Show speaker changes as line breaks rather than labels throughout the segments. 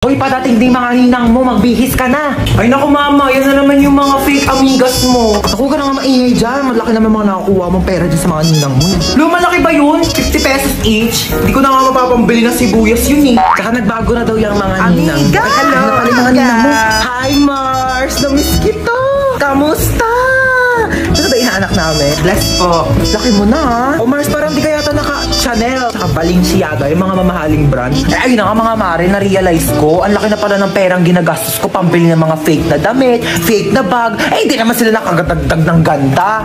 Hoy, padating din mga ninang mo, magbihis ka na. Ay naku mama, yan na naman yung mga fake amigas mo. Ako ka na nga maingay dyan, malaki naman mga nakakuha mong pera dyan sa mga ninang mo. Lumalaki ba yun? 50 pesos each? Hindi ko na nga mapapambili ng sibuyas yun eh. Tsaka nagbago na daw yung mga ninang.
Amiga!
Ay, hello, mga ninang mo. Hi Mars, namiss kita. Kamusta? Ano ba inaanak namin? Bless po. Laki mo na ha. O Mars, parang di kaya ito naka-Chanel, saka Balenciaga, yung mga mamahaling brand. Ayun na nga mga mare, na-realize ko, ang laki na pala ng perang ginagastos ko pambili ng mga fake na damit, fake na bag. Hindi naman sila nakagatagdag ng ganda.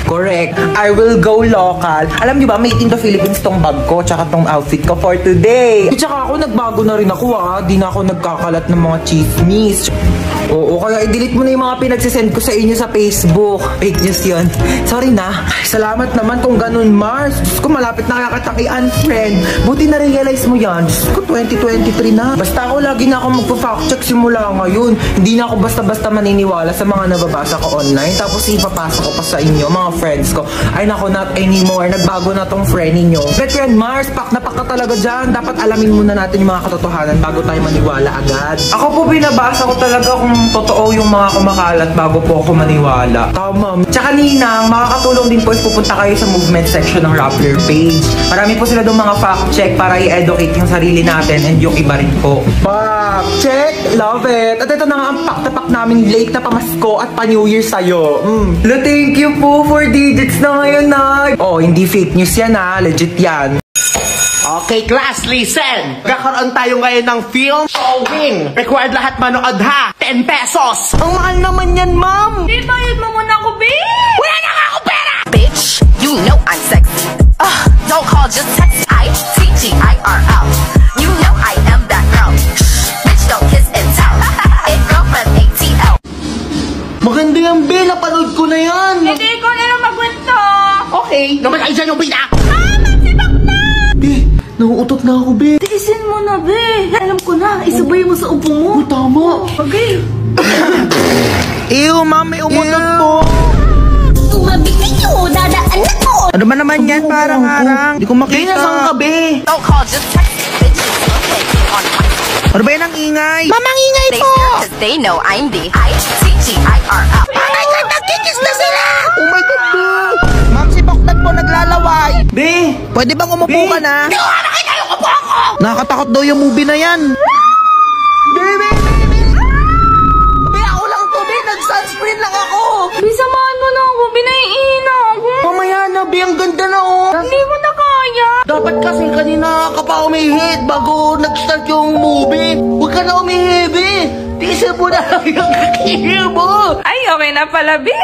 Correct. I will go local. Alam niyo ba, made in the Philippines tong bag ko, tsaka tong outfit ko for today. At tsaka ako, nagbago na rin ako ha. Di na ako nagkakalat ng mga chismis. Oo, kaya i-delete mo na yung mga pinagsisend ko sa inyo sa Facebook. Fake news yun. Sorry na. Salamat naman kung ganun, Mars. Diyos ko, malapit na kakataki unfriend. Buti na-realize mo yan. Diyos ko, 2023 na. Basta ako, lagi na ako magpa-fact check simula ngayon. Hindi na ako basta-basta maniniwala sa mga nababasa ko online. Tapos ipapasa ko pa sa inyo, mga friends ko. Ay nako, not anymore. Nagbago na tong friend ninyo. But friend Mars, pak na pak ka talaga dyan. Dapat alamin muna natin yung mga katotohanan bago tayo maniwala agad. Ako po, binabasa ko talaga kung totoo yung mga kumakalat bago po ako maniwala. Tama. Tsaka ninang, makakatulong din po is pupunta kayo sa movement section ng Rappler page. Marami po sila doon mga fact check para i-educate yung sarili natin and yung iba rin po. Fact check! Love it! At ito na nga ang pak na pak namin late na pamasko at pa-New Year sa'yo. Thank you po for digits na ngayon na. Oh, hindi fake news yan ha. Legit yan.
Okay, class, listen! Kakaroon tayo ngayon ng film showing. Required lahat manood ha. 10 pesos. Ang mahal naman yan, ma'am.
Di bayad mo muna ako, babe.
Wala na nga ako pera.
Bitch, you know I'm sexy. Don't call, just text. ITGIRL. You know I am that girl. Shh, bitch, don't kiss and tell. It girlfriend ATL.
Maganda yan, be. Napanood ko na yan.
Hindi ko na lang magkwento.
Okay, naman ay dyan yung bida.
Magsibak na!
Be, nauutot na ako, be.
Tiisin mo na, be. Alam ko na. Isabay mo sa upo mo.
Tama.
Okay.
Ew, ma'am, may umutot po.
Tumabigay nyo, dadaan na ko.
Ano ba naman yan? Parang harang. Hindi ko
Be,
makita.
nasaan ka, be?
Don't call, just text. Bitches, okay, on my.
Ano ba yan ang ingay?
Mamang ingay po. Cause they know I'm the ITGIRL.
Ay, nagkikis na sila! Oh my God, be! Ma'am, si Boktan po naglalaway.
Be!
Pwede bang umupo ka na?
Hindi ko nakita yung upo ako!
Nakakatakot daw yung movie na yan.
Be! Be, ako lang to, be. Nag-sunscreen lang ako.
Be, samahan mo na ako. Binaiina ako.
Mamaya na, be. Ang ganda na, oh.
Hindi ko na kaya.
Dapat kasi kanina ka pa umihit bago nag-start yung movie. Huwag ka na umihi, be. Tiisin mo na lang yung kakihir mo.
Ay, okay na pala, be.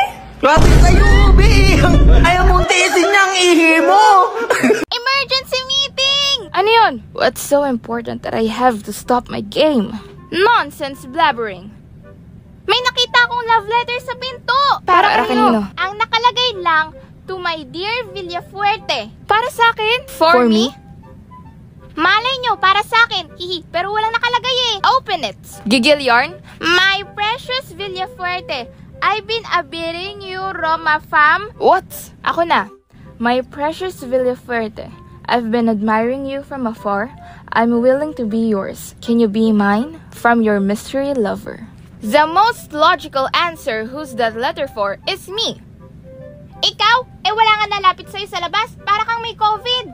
Grabe kayo, be. Ayaw mong tiisin niyang ihi mo.
Emergency meeting!
Ano yun? What's so important that I have to stop my game? Nonsense blabbering.
May nakita akong love letter sa pinto.
Para kanino?
Ang nakalagay lang, to my dear Villafuerte.
Para sa akin? For me?
Malay nyo, para sa akin. Hihi, pero walang nakalagay eh. Open it.
Gigil yarn?
My precious Villafuerte, I've been abiding you, Roma fam.
What? Ako na. My precious Villafuerte, I've been admiring you from afar. I'm willing to be yours. Can you be mine? From your mystery lover. The most logical answer who's that letter for is me.
Ikaw? Wala nga nalapit sa'yo sa labas. Para kang may COVID.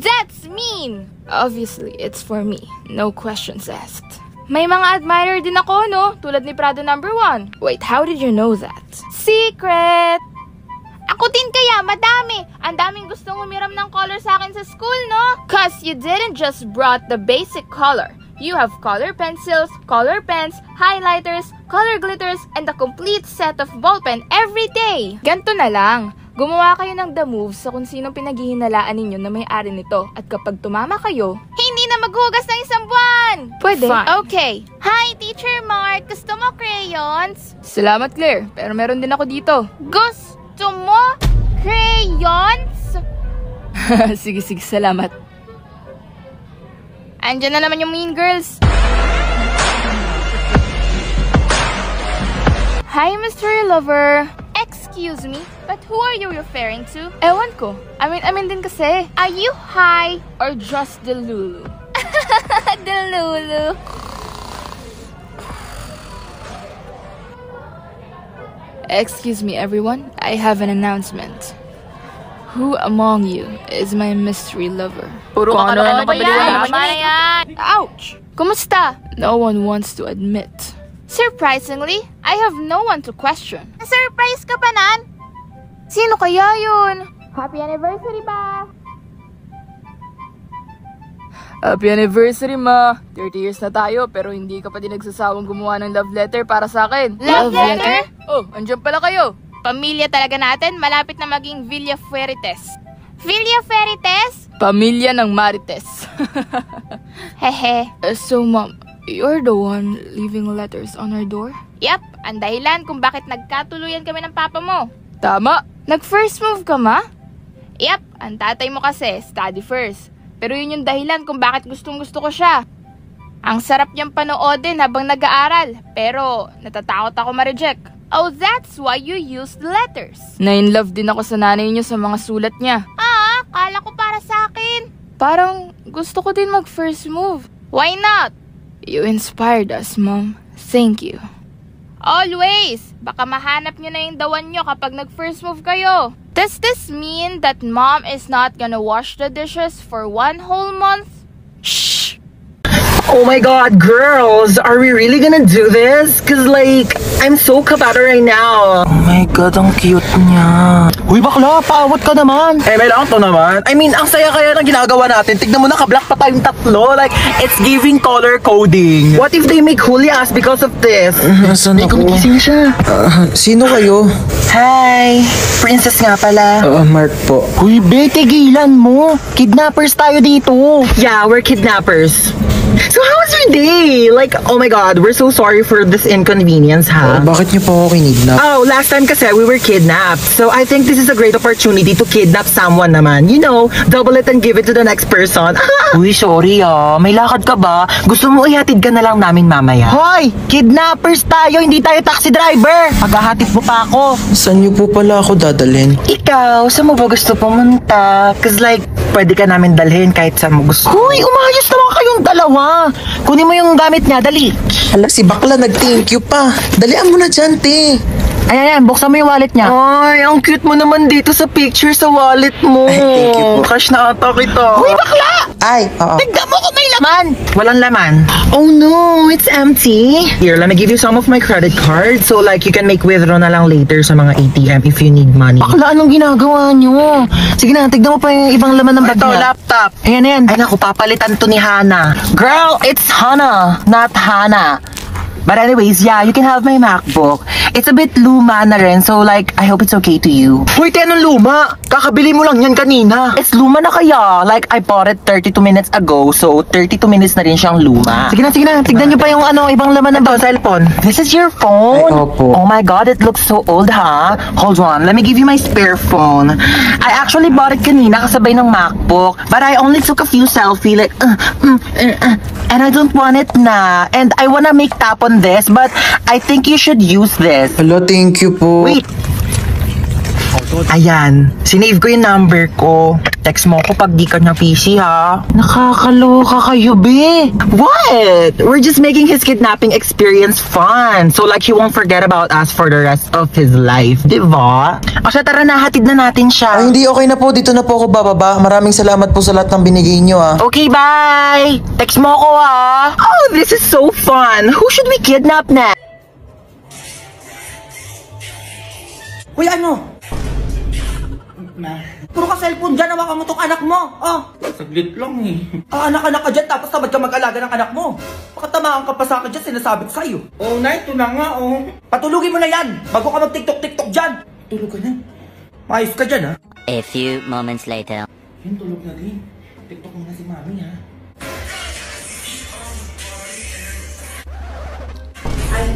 That's mean! Obviously, it's for me. No questions asked. May mga admirer din ako, no? Tulad ni Prado number 1. Wait, how did you know that? Secret!
Ako din kaya, madami. Ang daming gustong umiram ng color sa akin sa school, no?
Cause you didn't just brought the basic color. You have color pencils, color pens, highlighters, color glitters, and a complete set of ballpen every day. Ganto na lang. Gumawa kayo ng the moves sa kung sinong pinaghihinalaan ninyo na may-ari nito. At kapag tumama kayo,
hindi na maghugas ng isang buwan.
pwede.
Fine.
Okay.
Hi, Teacher Mark. Gusto mo crayons?
Salamat, Claire. Pero meron din ako dito.
Gusto mo crayons?
Sige, salamat. Andiyan na naman yung mean girls. Hi, mystery lover.
Excuse me, but who are you referring to?
Ewan ko. Amin din kasi.
Are you high?
Or just the Lulu?
The Lulu.
Excuse me, everyone. I have an announcement. Who among you is my mystery lover?
Puro
Kung ano
ano
na
yan?
yan. Ouch! Kumusta? No one wants to admit. Surprisingly, I have no one to question. Surprise ka pa, Nan? Sino kaya yun? Happy anniversary ba? Happy anniversary, ma. 30 years na tayo, pero hindi ka pa din nagsasawang gumawa ng love letter para sa akin. Love letter? Oh, andyan pala kayo. Pamilya talaga natin, malapit na maging Villa Fuertes. Villa Fuertes? Pamilya ng Marites. Hehe. So, ma'am, you're the one leaving letters on our door? Yep, ang dahilan kung bakit nagkatuluyan kami ng papa mo. Tama. Nag-first move ka, ma? Yep, ang tatay mo kasi, study first. Pero yun yung dahilan kung bakit gustong-gusto ko siya. Ang sarap niyang panoodin habang nag-aaral, pero natatakot ako ma-reject. Oh, that's why you used letters. Na-in-love din ako sa nanay niyo sa mga sulat niya. Ah, kala ko para sa akin. Parang gusto ko din mag-first move. Why not? You inspired us, Mom. Thank you. Always! Baka mahanap niyo na yung dawan niyo kapag nag-first move kayo. Does this mean that Mom is not gonna wash the dishes for 1 whole month? Shh!
Oh my god, girls, are we really gonna do this? Cause like, I'm so kabata right now. Oh my god, ang cute niya. Uy, bakla, paawat ka naman. Eh, may lang to naman. I mean, ang saya kaya ng ginagawa natin. Tignan mo, naka-black pa tayong tatlo. Like, it's giving color coding. What if they make Julias because of this?
Nasaan ako?
Gumigising siya.
Sino kayo?
Hi, princess nga pala.
Mark po.
Uy, be, tigilan mo. Kidnappers tayo dito. Yeah, we're kidnappers. So how was your day? Like, oh my god, we're so sorry for this inconvenience, ha?
Bakit niyo po ako kinidnap?
Oh, last time kasi we were kidnapped. So I think this is a great opportunity to kidnap someone naman. You know, double it and give it to the next person. Uy, sorry may lakad ka ba? Gusto mo ihatid ka na lang namin mamaya? Hoy! Kidnappers tayo, hindi tayo taxi driver! Paghahatid mo pa ako.
Saan niyo po pala ako dadalhin?
Ikaw, saan mo ba gusto pumunta? Cause like, pwede ka namin dalhin kahit saan mo gusto. Hoy, umayos naman kayong dalawa. Kunin mo yung gamit niya, dali.
Hala, si bakla nag-thank you pa. Dalian mo na dyan, te.
Ayan, buksan mo yung wallet niya. Ay, ang cute mo naman dito sa picture sa wallet mo.
Ay, thank you po.
Cash na ata kita. Uy, bakla!
Ay, oo.
Tignan mo kung may laman. Walang laman. Oh no, it's empty. Here, let me give you some of my credit card. So like, you can make withdraw na lang later sa mga ATM if you need money. Bakla, anong ginagawa nyo? Sige na, tignan mo pa yung ibang laman ng bag niya. Ito, laptop. Ayan, ayan. Ay naku, papalitan to ni Hana. Girl, it's Hana, not Hana. But anyways, yeah, you can have my MacBook. It's a bit luma na rin, so like, I hope it's okay to you. Uy, anong luma? Kakabili mo lang yan kanina. It's luma na kaya. Like, I bought it 32 minutes ago, so 32 minutes na rin siyang luma. Sige na. Tignan nyo pa yung ibang laman ng cellphone. This is your phone?
Ay, opo.
Oh my god, it looks so old, ha? Hold on, let me give you my spare phone. I actually bought it kanina kasabay ng MacBook, but I only took a few selfie, like, and I don't want it na. And I wanna make tap on this, but I think you should use this.
Hala, thank you po.
Wait. Ayan, sinave ko yung number ko. Text mo ko pag di ka na PC, ha? Nakakaloka kayo, be. What? We're just making his kidnapping experience fun. So like, he won't forget about us for the rest of his life. Diba? O siya, tara na, hatid na natin siya.
Ay, hindi, okay na po. Dito na po ako bababa. Maraming salamat po sa lahat ng binigay niyo,
Okay, bye! Text mo ko, ha? Oh, this is so fun. Who should we kidnap next?
Uy, ano? Puro ka cellphone dyan, hawakan mo tong anak mo.
Saglit lang eh.
Anak-anak ka dyan, tapos tamad ka mag-alaga ng anak mo. Baka tamaan ka pa sa akin dyan, sinasabi ko sa'yo.
Oh, na, ito na nga, oh.
Patulugin mo na yan, bago ka mag-tiktok-tiktok dyan. Tulog ka na. Maayos ka dyan, ha?
A few moments later.
Yan, tulog na din. Tiktok mo na si mami, ha? Ay.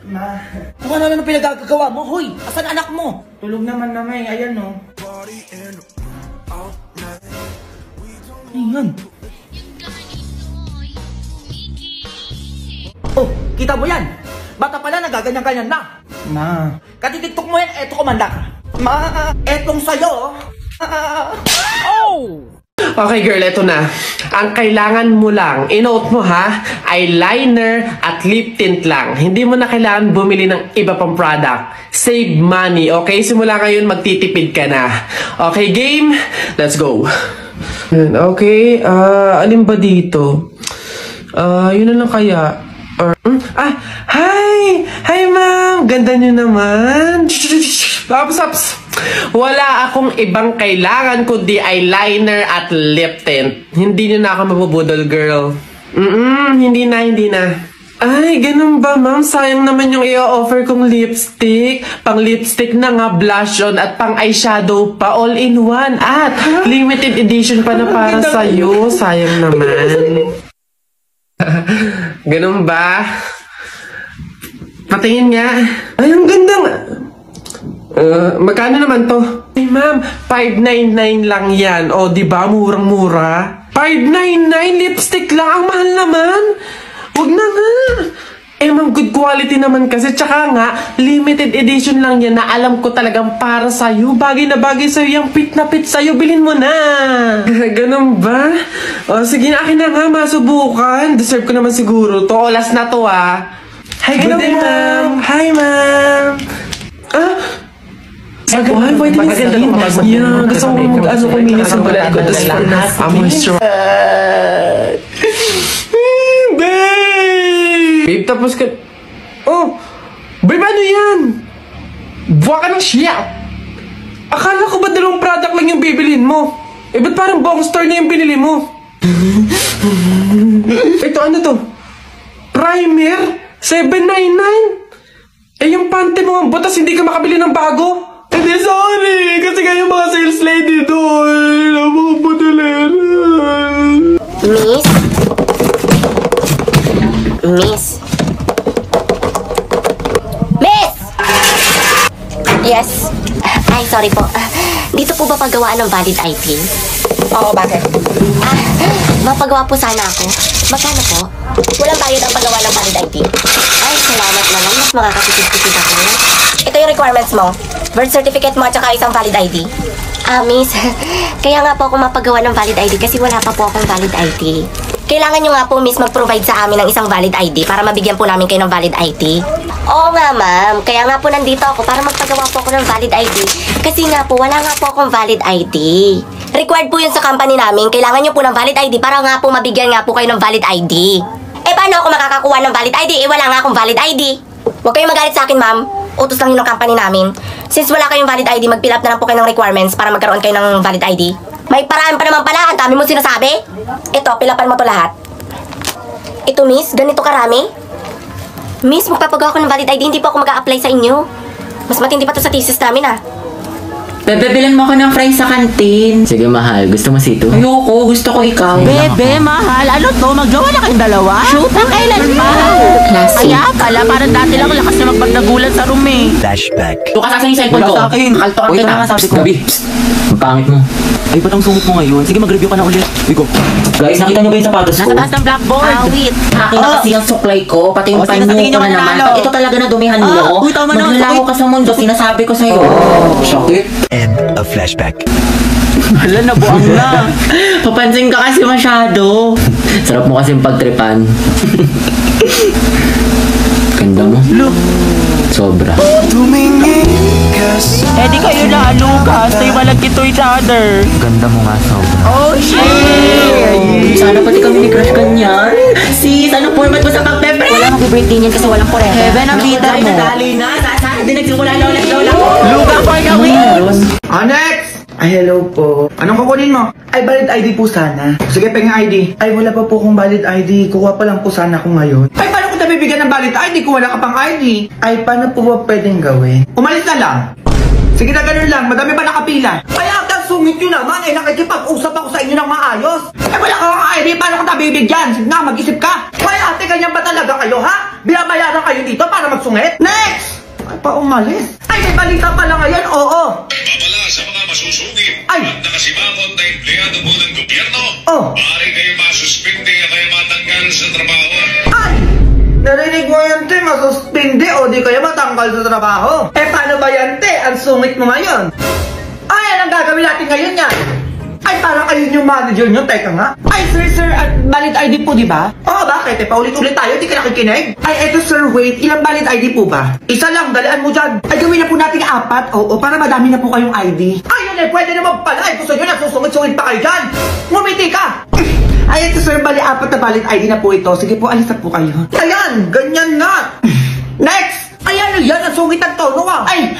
Ma. Kung ano naman pinagagagawa mo, hoy! Asan anak mo?
Tulog naman namay, ayan oh.
Ayan. Oh, kita mo yan? Bata pala, nagaganyan-ganyan na.
Ma.
Katitiktok mo yan, eto kumanda ka. Ma, etong sa'yo.
Oh! Okay girl, eto na. Ang kailangan mo lang, inote mo ha, eyeliner at lip tint lang. Hindi mo na kailangan bumili ng iba pang product. Save money, okay? Simula ngayon, magtitipid ka na. Okay, game? Let's go. Okay, alin ba dito? Yun na lang kaya. Hi! Hi, ma'am! Ganda nyo naman. Ups. Wala akong ibang kailangan kundi eyeliner at lip tint. Hindi nyo na ako mabubudol, girl. Hindi na. Ay, ganun ba, ma'am? Sayang naman yung i-offer kong lipstick. Pang lipstick na nga, blush on, at pang eyeshadow pa, all in one. At limited edition pa na para sa'yo. Sayang naman. Ganun ba? Patingin nga. Ay, ang ganda nga. Magkano naman to? Ay, ma'am, 599 lang yan. O, diba? Murang-mura. 599 lipstick lang. Ang mahal naman. Huwag na nga. Ma'am, good quality naman kasi. Tsaka nga, limited edition lang yan na alam ko talagang para sa'yo. Bagay na bagay sa'yo. Yung fit na fit sa'yo. Bilhin mo na. Ganun ba? O, sige na, akin na nga. Masubukan. Deserve ko naman siguro to. Olas na to, ah. Hi, good day, ma'am. Hi, ma'am. Ay, pwede na sa yeah, gusto ko mag-ano ko minis ang balat ko. Tapos for na moisture. Babe, tapos ka... Oh! Babe, ano yan? Buwa ka ng siya! Akala ko ba dalawang product lang yung bibilhin mo? Ba't parang buong store na yung binili mo? Ito, ano to? Primer? $7.99? Yung panty mo ang butas, hindi ka makabili ng bago? Hindi, sorry! Kasi kayo mga sales lady doon. Napakapadalan.
Miss? Yes. Ay, sorry po. Dito po ba paggawaan ng valid ID?
Oo, bakit?
Mapagawa po sana ako. Magkano po? Walang bayad ang paggawa ng valid ID. Ay, salamat naman. Mas makakatipid-tipid ako. Ito yung requirements mo. Birth certificate mo at saka isang valid ID. Miss, kaya nga po ako mapagawa ng valid ID kasi wala pa po akong valid ID. Kailangan nyo nga po, miss, mag-provide sa amin ng isang valid ID para mabigyan po namin kayo ng valid ID. Oo nga, ma'am. Kaya nga po nandito ako para magpagawa po ako ng valid ID. Kasi nga po, wala nga po akong valid ID. Required po yun sa company namin. Kailangan nyo po ng valid ID para nga po mabigyan nga po kayo ng valid ID. Paano ako makakakuha ng valid ID? Wala nga akong valid ID. Huwag kayong magalit sa akin, ma'am. Utos lang yun ng company namin. Since wala kayong valid ID, mag-fill up na lang po kayo ng requirements para magkaroon kayo ng valid ID. May paraan pa naman pala. Ang dami mo sinasabi. Ito, pilapan mo to lahat. Ito, miss. Ganito karami. Miss, magpapagawa ko ng valid ID. Hindi po ako mag-a-apply sa inyo. Mas matindi pa to sa thesis namin,
Bebe, bilan mo ako ng fries sa kantin.
Sige, mahal. Gusto mo sito?
Ayoko, gusto ko ikaw.
Bebe, mahal. Ano to? Magjowa na kayong dalawa? Shoot na kailan pa? Kaya pala, parang dati lang lakas na magpagdagulan sa room
Flashback.
Ito ka sa yung cellphone ko.
Wala sa akin.
Kalto ka
Wait
kita.
lang, sabi ko.
Gabi, ang pangit mo.
Ay, ba't ang sungit mo ngayon? Sige, mag-review ka na ulit. Uy, go.
Guys, nakita niyo ba yung sapatos ko?
Nasa taas ng blackboard.
Wait. Akin na kasi ang suklay ko. Pati yung
sige,
panyo
tingin
ko
niyo
na naman.
mananalo.
Pag ito talaga na dumihan mo.
Uy, tama na.
Maglalaho ka sa mundo. Sinasabi ko sa'yo. Sakit.
End of flashback.
Hala, nabuang na.
Papansin ka kasi masyado.
Sarap mo kasi pagtripan. Ganda mo.
Look.
Sobra.
Di kayo na alugas. Tayo malagkit to each other.
Ganda mo nga, sobra.
Oh, shit!
Sana pati kami ni crush kanyan. Sis, anong format mo sa pagpepre?
Wala mag-birthday niyan kasi walang kurente.
Heaven ang bida mo.
Nadali na. Saan din nagsimula lola ko.
Luga for the win!
Next! Ay, hello po. Anong kukunin mo? Ay, valid ID po sana. Sige, pengen ID. Ay, wala pa po akong valid ID. Kuha pa lang po sana ako ngayon. Ay, paano ko nabibigyan ng valid ID kung wala ka pang ID? Ay, paano po ba pwedeng gawin? Umalis na lang. Sige na, ganun lang. Madami pa nakapila. Kaya ang sungit nyo naman, nakikipag-usap ako sa inyo ng maayos. Ay, wala kang ID. Paano ko nabibigyan? Sige na, mag-isip ka. Kaya ate, ganyan ba talaga kayo, ha? Binabayaran kayo dito para magsungit? Next! Ay, pa umalis. Ay, may balita pala ngayon, oo.
Babala sa mga masusugid
Ay!
at nakasimangot na empleyado po ng gobyerno,
Oh.
maaari kayo masuspindi o kayo matanggal sa trabaho.
Ay! Narinig mo yan, te, masuspindi o di kaya matanggal sa trabaho. Paano ba yan, te? Ang sungit mo ngayon. Ay, anong gagawin natin ngayon yan? Ay, parang ayun yung manager nyo. Teka nga. Ay, sir, valid ID po, di ba? Oo, bakit? Paulit-ulit tayo, di ka nakikinig? Ay, eto sir, wait. Ilang valid ID po ba? Isa lang, dalian mo dyan. Ay, gawin na po natin 4. Oo, para madami na po kayong ID. Ayun eh, pwede naman pala. Ay, gusto nyo nagsusungit-sungit pa kayo dyan. Ngumiti ka. Ay, ito sir, bali 4 na valid ID na po ito. Sige po, alis na po kayo. Ayan, ganyan na. Next! Ayan, ang sungit ang tono ah. Ay,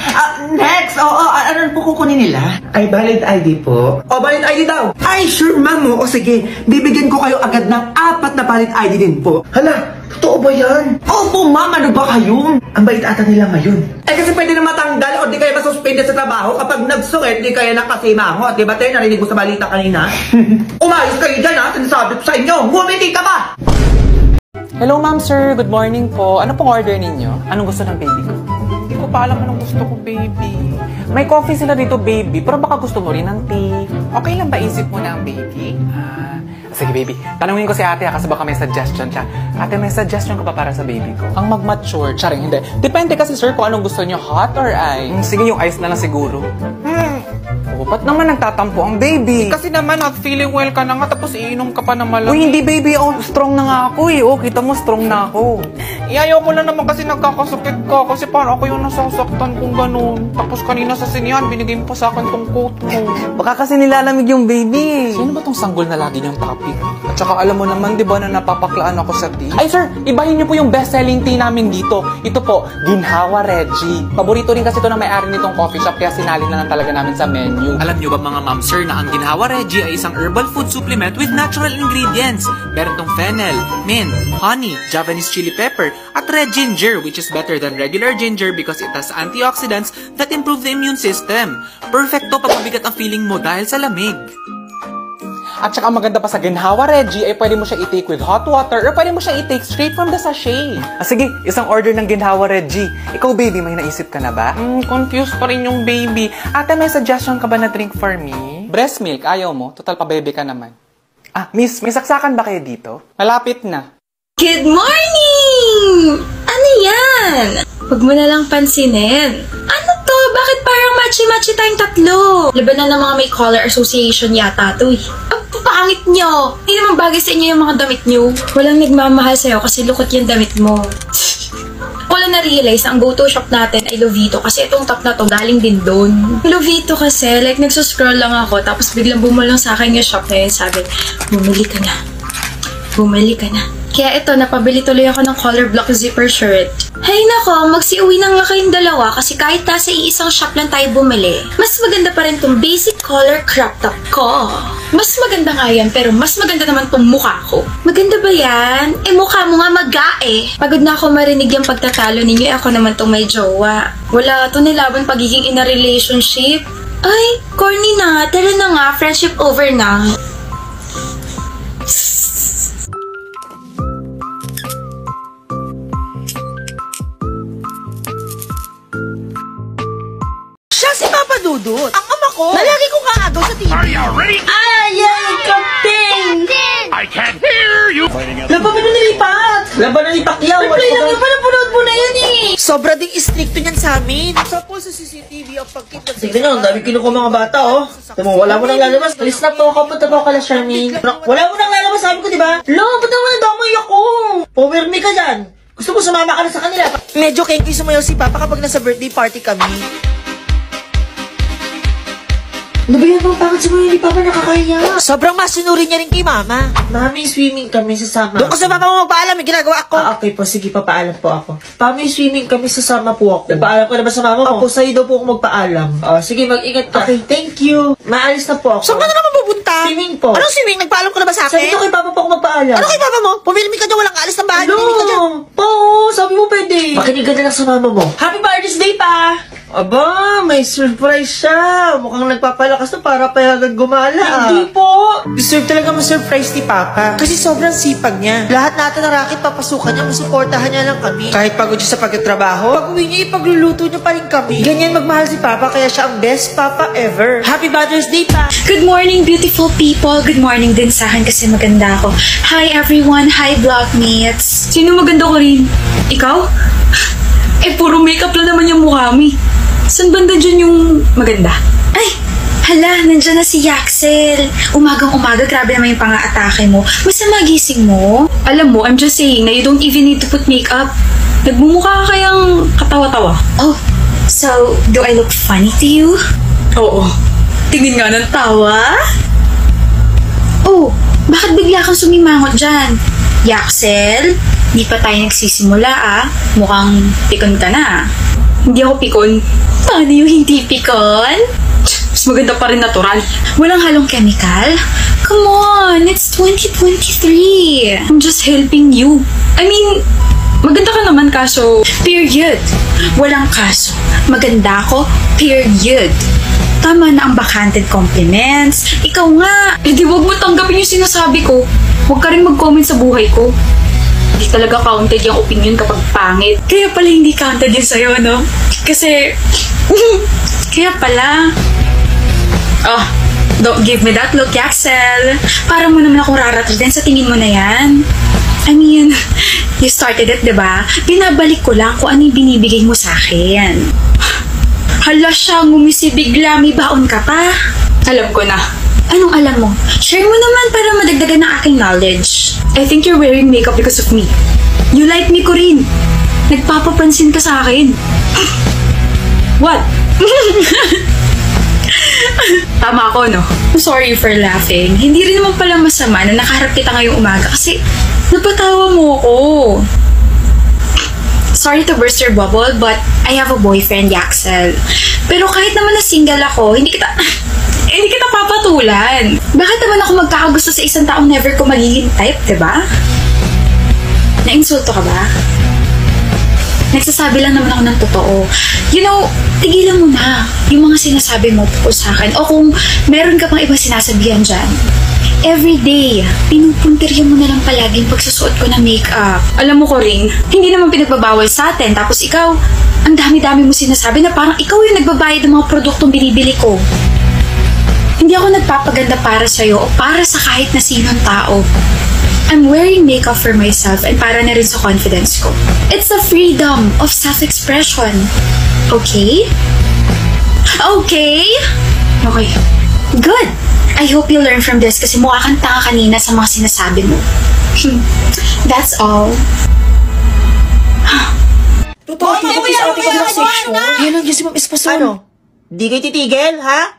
next! Oo, ano po kukunin nila? Ay, valid ID po. O, valid ID daw. Ay, sure ma'am. O, sige. Bibigyan ko kayo agad ng 4 na valid ID din po. Hala, totoo ba yan? Opo, ma'am. Ano ba kayo? Ang bait ata nila ngayon. Eh, kasi pwede na matanggal o di kaya masuspende sa trabaho kapag nagsungit, di kaya nakasimango. At diba tayo, narinig mo sa balita kanina? Umayos kayo dyan ha, sinasabi ko sa inyo. Ngumiti ka ba?
Hello ma'am, sir. Good morning po. Ano pong order ninyo? Anong gusto ng baby ko? Hindi ko pa alam anong gusto ko, baby. May coffee sila dito, baby. Pero baka gusto mo rin ng tea. Okay lang ba isip mo na ang baby? Sige, baby. Tanungin ko si ate kasi baka may suggestion siya. Ate, may suggestion ka ba para sa baby ko? Ang mag-mature. Charing, hindi. Depende kasi, sir, kung anong gusto niyo. Hot or ice? Sige, yung ice na lang siguro. Oh, ba't naman nagtatampo ang baby? Kasi naman, not feeling well ka na nga, tapos iinom ka pa na malamig. Uy, hindi baby, strong na nga ako eh. Oh, kita mo, strong na ako. Ayaw ko lang naman kasi nagkakasakit ka. Kasi parang ako yung nasasaktan kung ganun. Tapos kanina sa sinihan, binigay mo pa sa akin tong coat mo. Baka kasi nilalamig yung baby. Sino ba tong sanggol na lagi niyang topic? At saka alam mo naman, di ba, na napapaklaan ako sa tea? Ay, sir, ibahin niyo po yung best-selling tea namin dito. Ito po, Ginhawa Reggie. Paborito rin kasi ito na may-ari nitong coffee shop, kaya sinali na lang talaga namin sa menu. Alam niyo ba mga ma'am sir na ang Ginhawa Reggie ay isang herbal food supplement with natural ingredients. Meron tong fennel, mint, honey, Japanese chili pepper, at red ginger, which is better than regular ginger because it has antioxidants that improve the immune system. Perfecto pag mabigat ang feeling mo dahil sa lamig. At saka maganda pa sa Ginhawa Reggie ay pwede mo siya i-take with hot water or pwede mo siya i-take straight from the sachet. Sige, isang order ng Ginhawa Reggie. Ikaw baby, may naisip ka na ba? Confused pa rin yung baby. Ate, may suggestion ka ba na drink for me? Breast milk, ayaw mo? Total pa baby ka naman. Miss, may saksakan ba kayo dito? Malapit na.
Good morning! Ano yan? Huwag mo na lang pansinin. Ano to? Bakit parang matchy-matchy tayong tatlo? Labanan ng mga may color association yata to eh. Ang pangit nyo! Hindi naman bagay sa inyo yung mga damit nyo. Walang nagmamahal sa'yo kasi lukot yung damit mo. Wala na-realize na ang go-to shop natin ay Lovito kasi itong top na to galing din doon. Lovito kasi, like nagsuscroll lang ako tapos biglang bumulong sa akin yung shop na yun. Sabi, bumili ka na. Bumili ka na. Kaya ito, napabili tuloy ako ng color block zipper shirt. Hay nako, magsiuwi na nga kayong dalawa kasi kahit nasa iisang shop lang tayo bumili, mas maganda pa rin tong basic color crop top ko. Mas maganda nga yan, pero mas maganda naman tong mukha ko. Maganda ba yan? Mukha mo nga mag-gae. Pagod na ako marinig yung pagtatalo ninyo, ako naman tong may jowa. Wala to nilaban pagiging in a relationship. Ay, corny na. Tara na nga, friendship over na.
Si Papa Dudut, ang ama ko, na lagi kong kaagaw sa TV.
Are you ready?
Ay, kapting!
I can't hear you!
Laban mo na nilipat! Laban na ni Pacquiao! Replay lang yung panapunod mo na yan eh! Sobra ding stricto niyan sa amin. Sa po sa CCTV ang pagkita. Tignan nyo, ang dami kinukuha mga bata oh. Tama, wala mo nang lalabas. Alis na po ako, punta po ako kala Charmaine. Wala mo nang lalabas, sabi ko diba? Lo, ba't naman damay ako? Power me ka dyan. Gusto ko sumama ka na sa kanila. Medyo kenki sumayaw si Papa kapag nasa birthday party kami. Ano ba yan? Bakit sumayo ni Papa nakakaya? Sobrang masinuri niya rin kay Mama. Mami, swimming kami sasama. Doon ko sa Papa mo magpaalam, may ginagawa ako. Okay po, sige, papaalam po ako. Mami, swimming kami sasama po ako. Nagpaalam ko na ba sa Mama mo? Ako, sa'yo daw po ako magpaalam. Sige, mag-ingat ka. Okay, thank you. Maalis na po ako. Saan ka na naman pupunta? Swimming po. Anong swimming? Nagpaalam ko na ba sa akin? Sabi ko kay Papa po ako magpaalam. Ano kay Papa mo? Pumilmi ka dyan, walang kaalis ng bahay. Pumilmi ka dyan. Oo, sabi mo pwede. Makinigan na lang sa Mama mo. Happy Father's Day, Pa! Aba, may surprise siya. Mukhang nagpapalakas na para payagan gumala. Hindi po. Deserve talaga ma-surprise ni Papa. Kasi sobrang sipag niya. Lahat natin ng racket papasukan niya, masuportahan niya lang kami. Kahit pagod siya sa pagtatrabaho, pag uwi niya, ipagluluto niya pa rin kami. Ganyan magmahal si Papa, kaya siya ang best Papa ever. Happy Father's Day, Pa!
Good morning, beautiful people. Good morning din sa akin kasi maganda ako. Hi everyone. Hi vlogmates. Sino maganda ko rin? Ikaw? Puro makeup lang naman yung mukha mo. Saan banda dyan yung maganda? Ay! Hala, nandiyan na si Yaxel. Umagang-umaga, grabe naman yung pang-aatake mo. Basta magising mo. Alam mo, I'm just saying na you don't even need to put makeup. Nagmumukha ka kayang katawa-tawa. Oh, so, do I look funny to you? Oo. Tingin nga ng tawa. Oh, bakit bigla kang sumimangot dyan? Yaxel, di pa tayo nagsisimula Mukhang pikon ka na. Hindi ako pikon. Paano yung hindi pikon? Mas maganda pa rin natural. Walang halong chemical. Come on, it's 2023. I'm just helping you. I mean, maganda ka naman kaso, period. Walang kaso. Maganda ako, period. Tama na ang backhanded compliments. Ikaw nga. Eh di wag mo tanggapin yung sinasabi ko. Huwag ka rin mag-comment sa buhay ko. Hindi talaga counted yung opinion kapag pangit. Kaya pala hindi counted yun sa'yo, no? Kasi, kaya pala. Oh, don't give me that look, Yaxel. Para mo naman akong raratratin sa tingin mo na yan. I mean, you started it, diba? Binabalik ko lang kung ano yung binibigay mo sa akin. Hala siya, ngumisi bigla. May baon ka pa. Alam ko na. Anong alam mo? Share mo naman para madagdagan ng aking knowledge. I think you're wearing makeup because of me. You like me, Corinne. Nagpapapansin ka sa akin. What? Tama ako, no? I'm sorry for laughing. Hindi rin naman pala masama na nakaharap kita ngayong umaga kasi napatawa mo ako. Sorry to burst your bubble, but I have a boyfriend, Yaxel. Pero kahit naman na single ako, hindi kita papatulan. Bakit naman ako magkakagusto sa isang taong never ko magiging type, diba? Nainsulto ka ba? Nagsasabi lang naman ako ng totoo. You know, tigilan mo na yung mga sinasabi mo tungkol sa akin. O kung meron ka pang ibang sinasabihan dyan, everyday, pinupuntirya mo na lang palagi yung pagsusuot ko ng makeup. Alam mo, Corinne, hindi naman pinagbabawal sa atin. Tapos ikaw, ang dami-dami mo sinasabi na parang ikaw yung nagbabayad ng mga produktong binibili ko. Hindi ako nagpapaganda para sa'yo o para sa kahit na sinong tao. I'm wearing makeup for myself and para na rin sa confidence ko. It's the freedom of self-expression. Okay? Okay? Okay. Good! I hope you learn from this kasi mukha kang tanga kanina sa mga sinasabi mo. That's all.
Totoo, yan ang si Ma'am Espason. Ano? Di kayo titigil, ha?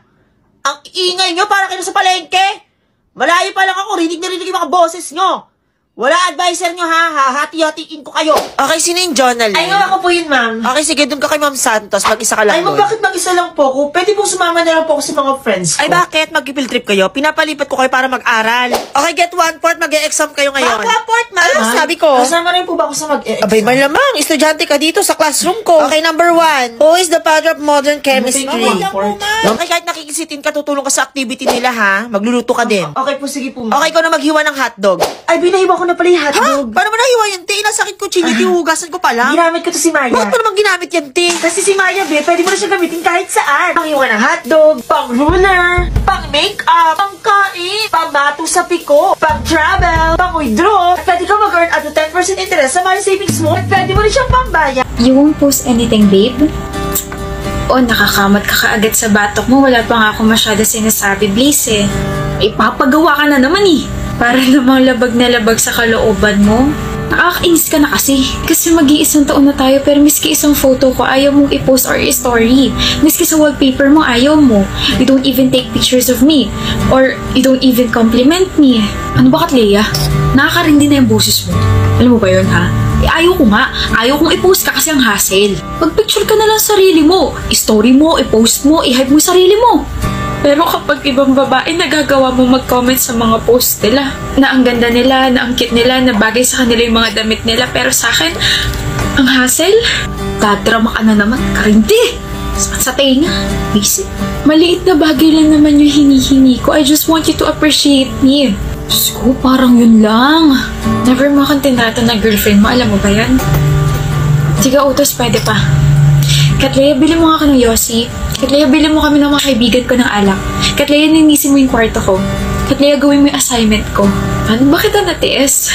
Ang ingay nyo para kayo sa palengke. Malayo pa lang ako, rinig na rinig yung mga boses nyo. Wala advisor nyo ha, hati-hatiin ko kayo. Okay, sino yung Jonalyn? Ay, ako po yun, ma'am. Okay, sige, doon ka kay Ma'am Santos, mag-isa ka lang. Ay, ma'am, bakit mag-isa lang po ako? Pwede pong sumama na lang po ako sa mga friends ko. Ay, bakit? Mag-field trip kayo? Pinapalipat ko kayo para mag-aral. Okay, get 1 port, mag-e-exam kayo ngayon. 1 port, ma'am? Ano sabi ko? Kasama rin po ba ako sa mag-e-exam? Abay, malamang, estudyante ka dito sa classroom ko. Okay, number 1. Who is the father of modern chemistry? Okay, kahit nakikisitin ka, tutulong ka sa activity nila, ha? Magluluto ka din. Okay po, sige po, ma'am. Okay, ikaw na maghiwa ng hotdog. Ay, binahiwa ko na pala yung hotdog. Paano mo nahiwa yan, te? Nasakit ko, chinit, hugasan ko pala. Ginamit ko to si Maya. Bakit mo naman ginamit yan, te? Kasi si Maya, be, pwede mo na siya gamitin kahit saan. Panghiwa ng hotdog, pang ruler, pang makeup, pang kain, pang mato sa piko, pang travel, pang withdraw. At pwede ka mag-earn at 10% interest sa money savings mo. At pwede mo rin siyang pambaya.
You won't post anything, babe? O, nakakamat ka kaagad sa batok mo. Wala pa nga ako masyado sinasabi, Blaze eh. Ipapagawa ka na naman eh. Para namang labag na labag sa kalooban mo. Nakakainis ka na kasi. Kasi mag-iisang taon na tayo pero miski isang photo ko ayaw mong i-post or i-story. Miski sa wallpaper mo ayaw mo. You don't even take pictures of me. Or you don't even compliment me. Ano ba, Katleya? Nakakarindi na yung boses mo. Alam mo ba yun, ha? Ayaw ko nga. Ayaw kong i-post ka kasi ang hassle. Mag-picture ka na lang sarili mo. I-story mo, i-post mo, i-hype mo sarili mo. Pero kapag ibang babae, nagagawa mo mag-comment sa mga post nila. Na ang ganda nila, na ang cute nila, na bagay sa kanila yung mga damit nila. Pero sa akin, ang hassle, dadrama ka na naman, karindi. Sa tenga, basic. Maliit na bagay lang naman yung hinihingi ko. I just want you to appreciate me. Diyos ko, parang yun lang. Never mo akong tinata na girlfriend mo. Alam mo ba yan? Sige, utos, pwede pa. Katleya, bili mo nga ka ng Yossi. Katleya, bili mo kami ng mga kaibigan ko ng alak. Katleya, ninisin mo yung kwarto ko. Katleya, gawin mo yung assignment ko. Ano ba kita natiis?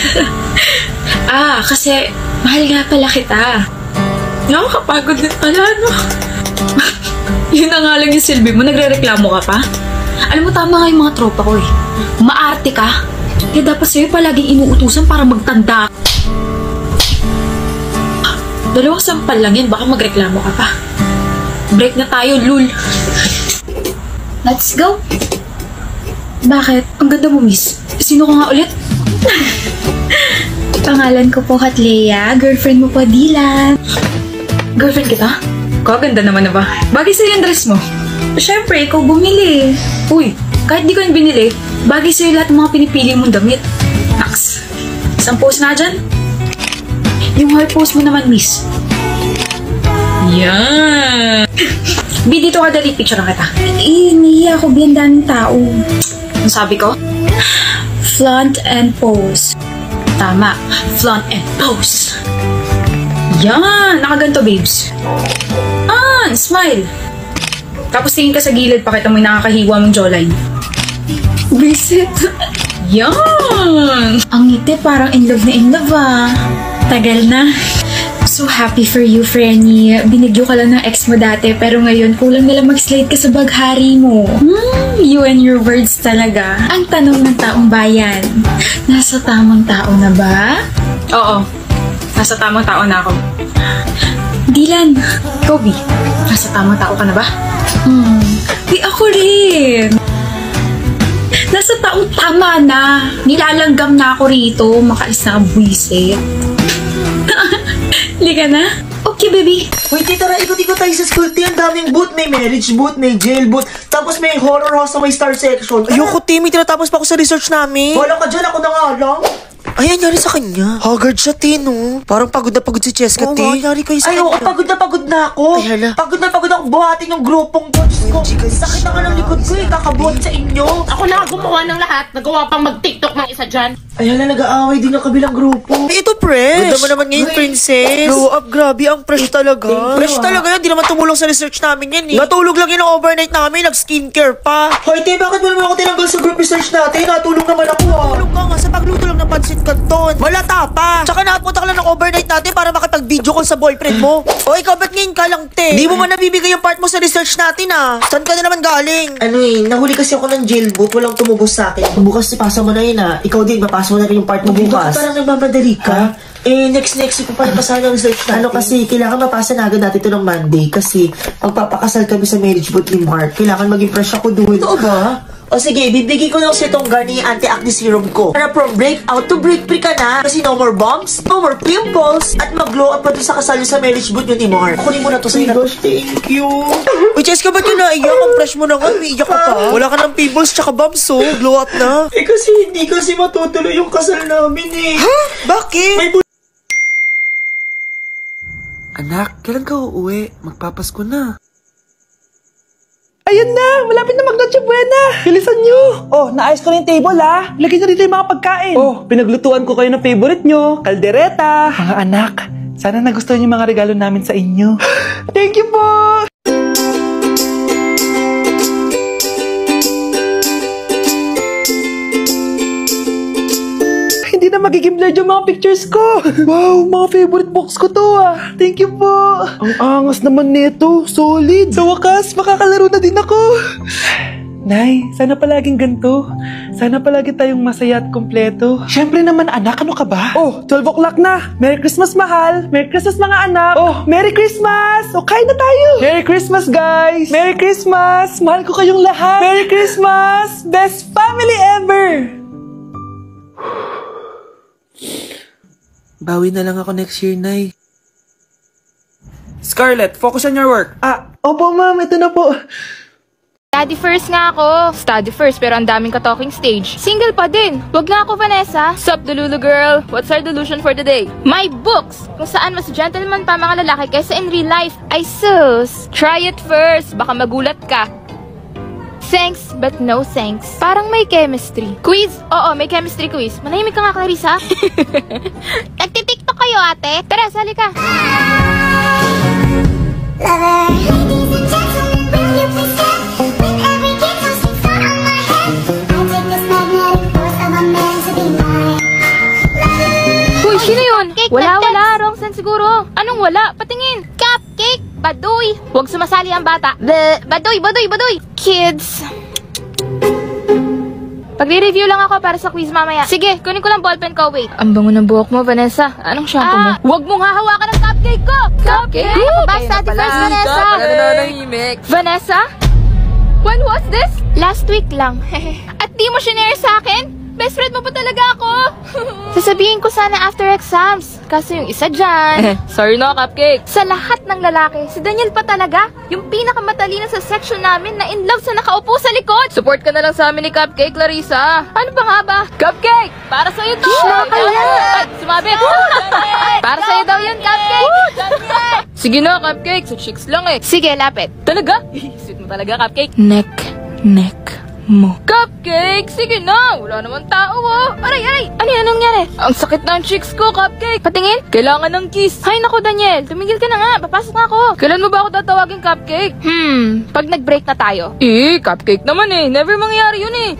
Kasi mahal nga pala kita. Nakakapagod din pala, no? Yun na nga lang yung silbi mo. Nagre-reklamo ka pa? Alam mo, tama nga yung mga tropa ko eh. Maarte ka. Kaya dapat sa'yo palaging inuutusan para magtanda. 2 sampal lang yan, baka magreklamo ka pa. Break na tayo, lul. Let's go. Bakit? Ang ganda mo, miss. Sino ka nga ulit?
Pangalan ko po Katlea, girlfriend mo po Dylan.
Girlfriend kita? Kaganda naman na ba? Bagay sa'yo yung dress mo.
Siyempre, ikaw bumili.
Uy, kahit di ko yung binili, bagay sa'yo lahat ng mga pinipili mong damit. Naks, isang post na dyan. Yung heart post mo naman, miss. Yan. Bi, dito ka dali, picture na kita.
Nahiya ako, biyan daming tao.
Ang sabi ko?
Flaunt and pose.
Tama, flaunt and pose. Yan, nakaganto, babes. Smile. Tapos tingin ka sa gilid, pakita mo yung nakakahiwa mong jawline.
Visit.
Yan!
Ang ngiti, parang in love ah. Tagal na. So happy for you, Frenny. Binigyo ka lang ng ex mo dati, pero ngayon kulang nalang mag-slide ka sa baghari mo. You and your words talaga. Ang tanong ng taong bayan, nasa tamang tao na ba?
Oo, nasa tamang tao na ako.
Dylan.
Kobe, nasa tamang tao ka na ba?
Di ako rin. Nasa taong tama na. Nilalanggam na ako rito. Makaalis na ang buwisit. Liga na? Okay, baby.
Wait, tara, ikot-ikot tayo sa school. Ang daming booth. May marriage booth, may jail booth. Tapos may horror house na may star section.
Ayoko, Timmy. Tinatapos pa ako sa research namin.
Wala ka dyan. Ako na nga lang.
Ay, anyari sa kanya? Haggard siya, Tino. Parang pagod na pagod si Cheska, T. Anyari kayo sa kanya?
Ay, pagod na ako.
Ay, hala.
Pagod na pagod ako buhatin yung grupong bots ko. Sakit na ka ng likod ko eh. Kakabuhat sa inyo.
Ako na gumawa ng lahat. Nagawa pang mag-TikTok ng isa dyan.
Ay, hala, nag-aaway din ang kabilang grupo.
Ay, ito, fresh.
Ganda mo naman ngayon, princess.
Grow up, grabe. Ang fresh talaga. Fresh talaga yan. Di naman tumulong sa research namin yan eh. Natulog lang yun ang overnight namin. Nag-skincare pa.
Hoy, te, bakit mo naman ako tinanggal sa group research natin? Natulog naman ako ah.
Natulog ka nga sa pagluto lang ng pansit canton. Malata pa. Tsaka napunta ka lang ng overnight natin para makipag-video call sa boyfriend mo. O, ikaw ba't ngayon ka lang, te? Di mo man nabibigay yung part mo sa research natin ah. Saan ka na naman galing?
Ano eh, nahuli kasi ako ng jail boot. Walang tumubos sa akin. Bukas ipasa mo na yun ah. Ikaw din, mapasa mo na rin yung part mo bukas. Bakit parang nagmamadali ka? Eh, next week pa ipasa ng research natin. Ano kasi, kailangan mapasa na agad natin ito ng Monday kasi magpapakasal kami sa marriage boot ni Mark. Kailangan maging fresh ako doon. Oo ba? O sige, bibigay ko lang sa itong Garnier anti-acne serum ko. Para from breakout to break-free ka na. Kasi no more bumps, no more pimples, at mag-glow up pa doon sa kasal sa marriage boot yun ni Mark. Kunin mo na to sa ina. Gosh, thank you.
Uy, Cheska, ba't yun naiyak? Ang fresh mo na nga, umiiyak ka pa. Wala ka ng pimples tsaka bumps, oh. Glow up na.
Eh kasi hindi kasi matutuloy yung kasal namin eh.
Ha? Bakit?
May
Anak, kailan ka uuwi? Magpapasko na.
Ayan na! Malapit na mag-Noche Buena! Bilisan nyo! Oh, naayos ko na yung table ha! Lagay nyo dito yung mga pagkain! Oh, pinaglutuan ko kayo ng favorite nyo! Kaldereta! Mga anak, sana nagustuhan yung mga regalo namin sa inyo. Thank you po! Hindi na magiging blurred yung mga pictures ko. Wow, mga favorite box ko to ah. Thank you po. Ang angas naman nito. Solid. Sa wakas, makakalaro na din ako. Nay, sana palaging ganito. Sana palagi tayong masaya at kompleto. Siyempre naman anak, ano ka ba? Oh, 12 o'clock na. Merry Christmas, mahal. Merry Christmas, mga anak. Oh, Merry Christmas. O, kain na tayo. Merry Christmas, guys. Merry Christmas. Mahal ko kayong lahat. Merry Christmas. Best family ever.
Bawi na lang ako next year, Nay.
Scarlett, focus on your work.
Opo, ma'am. Ito na po.
Study first nga ako. Study first pero ang daming ka-talking stage. Single pa din. Wag nga ako, Vanessa. Sup, Dululu girl? What's our delusion for the day? My books! Kung saan mas gentleman pa mga lalaki kaysa in real life. Ay sus! Try it first. Baka magulat ka. Thanks, but no thanks. Parang may chemistry. Quiz? Oo, may chemistry quiz. Manahimik ka nga, Clarissa. Nagtitiktok kayo, ate? Tara, sali ka. Uy, sino yun? Wala, wrong sense siguro. Anong wala? Patingin. Cupcake, baduy. Huwag sumasali ang bata. Baduy. Kids. Magre-review lang ako para sa quiz mamaya. Sige, kunin ko lang ballpen ko. Wait. Ang bango ng buhok mo, Vanessa. Anong shampoo mo? Huwag mong hahawakan ng cupcake ko! Cupcake? Basta di first, Vanessa. Vanessa? When was this? Last week lang. At di mo shinare sa akin? Best friend mo pa talaga ako. Sasabihin ko sana after exams. Kaso yung isa dyan. Sorry no, Cupcake. Sa lahat ng lalaki, si Daniel pa talaga. Yung pinakamatalino sa section namin na in love sa nakaupo sa likod. Support ka na lang sa amin ni Cupcake, Clarissa. Ano pa nga ba? Cupcake! Para sa'yo to! Ay, sumabit! Para sa'yo daw yun, Cupcake! Sige na, Cupcake. Sa chicks lang eh. Sige, lapit. Talaga? Sweet mo talaga, Cupcake. Neck mo. Cupcake! Sige na! Wala naman tao oh! Aray, aray! Ano yan? Anong nangyari? Ang sakit ng cheeks ko, Cupcake! Patingin? Kailangan ng kiss! Hay nako, Daniel! Tumigil ka na nga! Papasok na ako! Kailan mo ba ako tatawagin, Cupcake? Pag nag-break na tayo. Cupcake naman eh! Never mangyari yun eh!